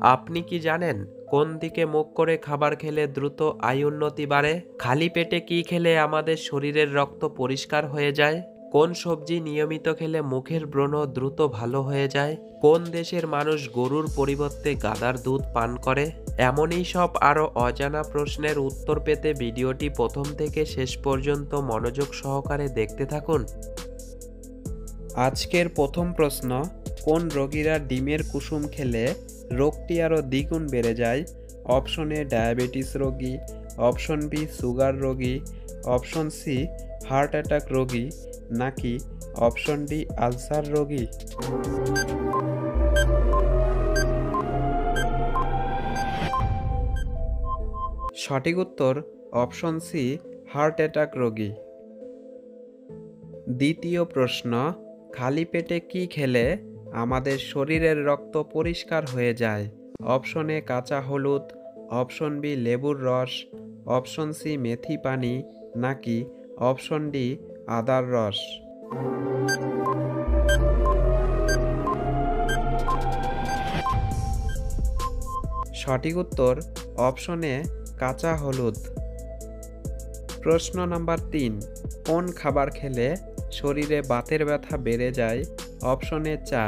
আপনি কি জানেন কোন দিকে মুখ করে খাবার খেলে দ্রুত আয় উন্নতি বাড়ে? খালি পেটে কি খেলে আমাদের শরীরের রক্ত পরিষ্কার হয়ে যায়? কোন সবজি নিয়মিত খেলে মুখের ব্রণ দ্রুত ভালো হয়ে যায়? কোন দেশের মানুষ গরুর পরিবর্তে গাধার দুধ পান করে? এমনই সব আরও অজানা প্রশ্নের উত্তর পেতে ভিডিওটি প্রথম থেকে শেষ পর্যন্ত মনোযোগ সহকারে দেখতে থাকুন। আজকের প্রথম প্রশ্ন, কোন রোগীরা ডিমের কুসুম খেলে রোগটি আরও দ্বিগুণ বেড়ে যায়? অপশন এ ডায়াবেটিস রোগী, অপশন বি সুগার রোগী, অপশন সি হার্ট অ্যাটাক রোগী, নাকি অপশন ডি আলসার রোগী? সঠিক উত্তর অপশন সি হার্ট অ্যাটাক রোগী। দ্বিতীয় প্রশ্ন, খালি পেটে কি খেলে আমাদের শরীরের রক্ত পরিষ্কার হয়ে যায়? অপশন এ কাঁচা হলুদ, অপশন বি লেবুর রস, অপশন সি মেথি পানি, নাকি অপশন ডি আদার রস? সঠিক উত্তর অপশন এ কাঁচা হলুদ। প্রশ্ন নাম্বার ৩, কোন খাবার খেলে শরীরে বাতের ব্যথা বেড়ে যায়? অপশন এ চা,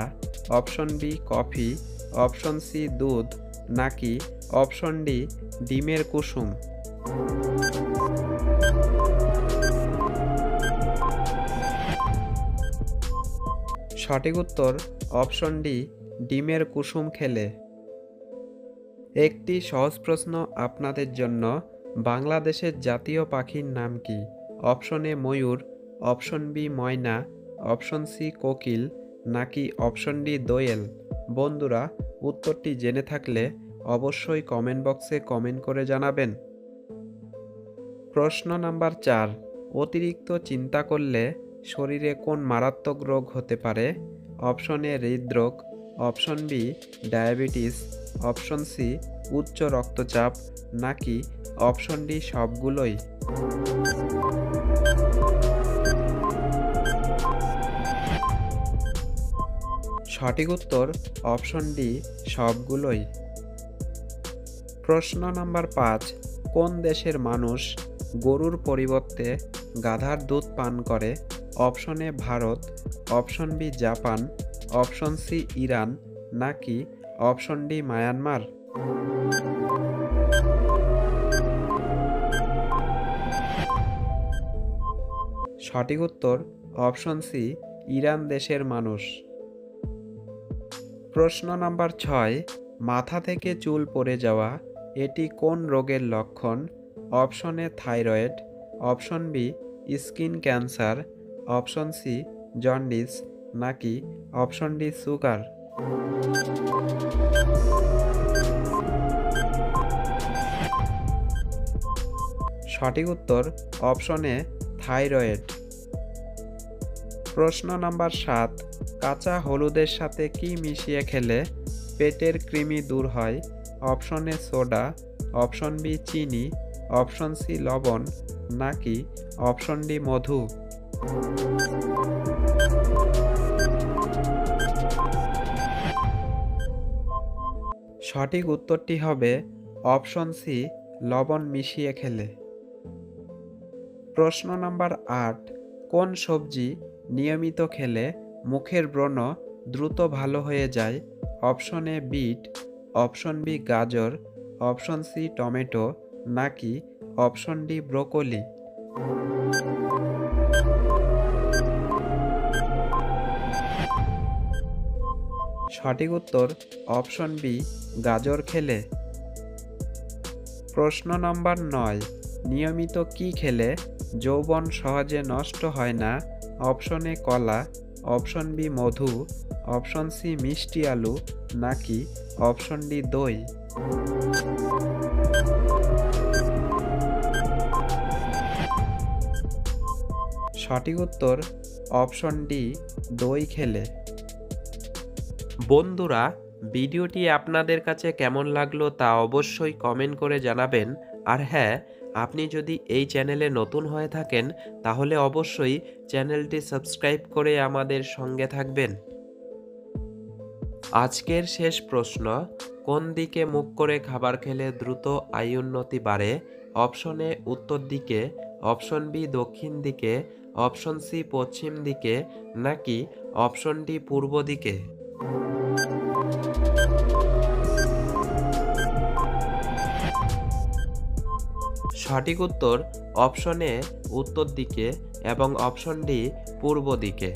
option B coffee, option C দুধ, নাকি অপশন ডি ডিমের কুসুম? সঠিক উত্তর অপশন ডি ডিমের কুসুম খেলে। একটি সহজ প্রশ্ন আপনাদের জন্য, বাংলাদেশের জাতীয় পাখির নাম কি? অপশন এ ময়ূর, অপশন বি ময়না, অপশন সি কোকিল, নাকি অপশন ডি দোয়েল? বন্ধুরা, উত্তরটি জেনে থাকলে অবশ্যই কমেন্ট বক্সে কমেন্ট করে জানাবেন। প্রশ্ন নাম্বার ৪, অতিরিক্ত চিন্তা করলে শরীরে কোন মারাত্মক রোগ হতে পারে? অপশন এ হৃদরোগ, option B diabetes, option C উচ্চ রক্তচাপ, নাকি অপশন ডি সবগুলোই? সঠিক উত্তর অপশন ডি সবগুলোই। প্রশ্ন নাম্বার ৫, কোন দেশের মানুষ গরুর পরিবর্তে গাধার দুধ পান করে? Option A Bharat, option B Japan, option C Iran, নাকি অপশন ডি মায়ানমার? সঠিক উত্তর অপশন সি ইরান দেশের মানুষ। প্রশ্ন নাম্বার ৬, মাথা থেকে চুল পড়ে যাওয়া এটি কোন রোগের লক্ষণ? Option A thyroid, option B skin cancer, option C jaundice, নাকি অপশন ডি সুগার? সঠিক উত্তর অপশন এ থাইরয়েড। প্রশ্ন নাম্বার ৭, কাঁচা হলুদের সাথে কি মিশিয়ে খেলে পেটের কৃমি দূর হয়? Option A soda, option B চিনি, অপশন সি লবণ, নাকি অপশন ডি মধু? সঠিক উত্তরটি হবে অপশন সি লবণ মিশিয়ে খেলে। প্রশ্ন নাম্বার ৮, কোন সবজি নিয়মিত খেলে মুখের ব্রণ দ্রুত ভালো হয়ে যায়? Option A beet, option B গাজর, অপশন সি টমেটো, নাকি অপশন ডি ব্রোকলি? সঠিক উত্তর অপশন বি গাজর খেলে। প্রশ্ন নাম্বার ৯, নিয়মিত কি খেলে যৌবন সহজে নষ্ট হয় না? অপশন এ কলা, অপশন বি মধু, অপশন সি মিষ্টি আলু, নাকি অপশন ডি দই? সঠিক উত্তর অপশন ডি দই খেলে। বন্ধুরা, ভিডিওটি আপনাদের কাছে কেমন লাগলো তা অবশ্যই কমেন্ট করে জানাবেন। আর হ্যাঁ, আপনি যদি এই চ্যানেলে নতুন হয়ে থাকেন তাহলে অবশ্যই চ্যানেলটি সাবস্ক্রাইব করে আমাদের সঙ্গে থাকবেন। আজকের শেষ প্রশ্ন, কোন দিকে মুখ করে খাবার খেলে দ্রুত আয় উন্নতি বাড়ে? অপশন এ উত্তর দিকে, অপশন বি দক্ষিণ দিকে, অপশন সি পশ্চিম দিকে, নাকি অপশন ডি পূর্ব দিকে? সঠিক উত্তর অপশন এ উত্তর দিকে এবং অপশন ডি পূর্ব দিকে।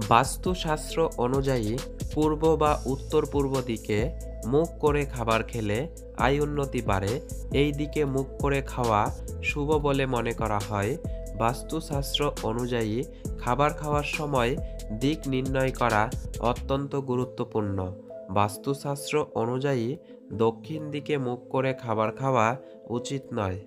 বাস্তুশাস্ত্র অনুযায়ী পূর্ব বা উত্তর পূর্ব দিকে মুখ করে খাবার খেলে আয় উন্নতি বাড়ে। এই দিকে মুখ করে খাওয়া শুভ বলে মনে করা হয়। বাস্তুশাস্ত্র অনুযায়ী খাবার খাওয়ার সময় দিক নির্ণয় করা অত্যন্ত গুরুত্বপূর্ণ। বাস্তুশাস্ত্র অনুযায়ী দক্ষিণ দিকে মুখ করে খাবার খাওয়া উচিত নয়।